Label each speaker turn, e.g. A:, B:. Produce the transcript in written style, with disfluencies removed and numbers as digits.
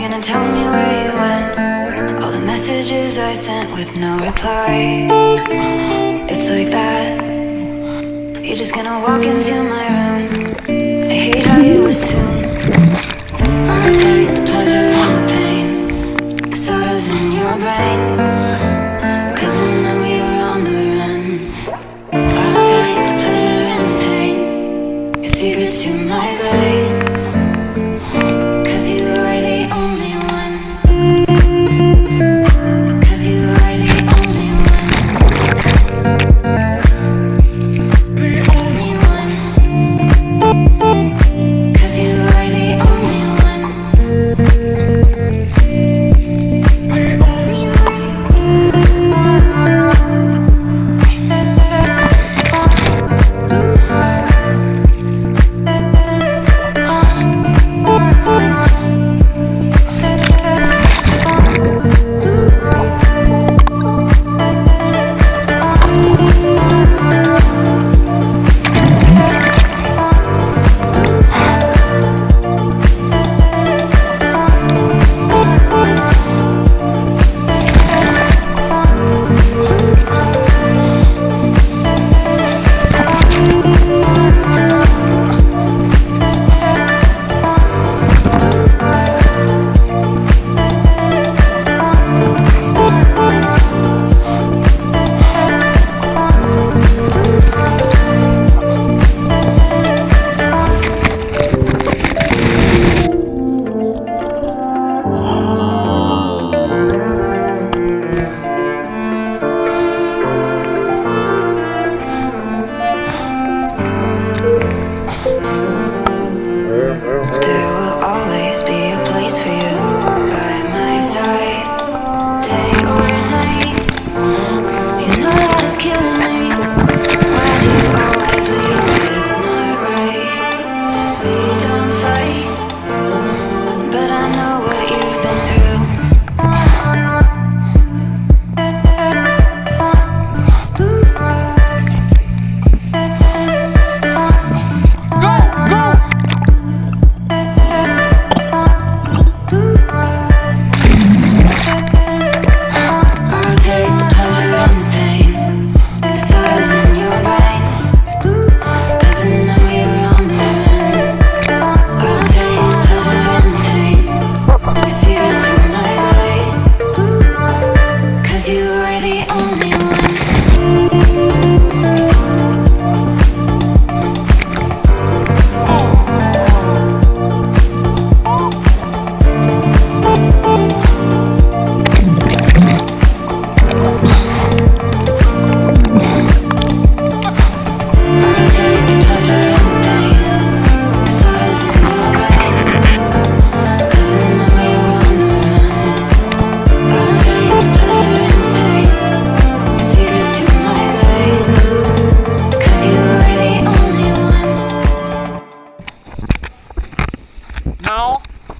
A: gonna tell me where you went? All the messages I sent with no reply. It's like that. You're just gonna walk into my room. I hate how you assume I'll take the pleasure and the pain, the sorrows in your brain, 'cause I know you're on the run. I'll take the pleasure and the pain, your secrets to my grave.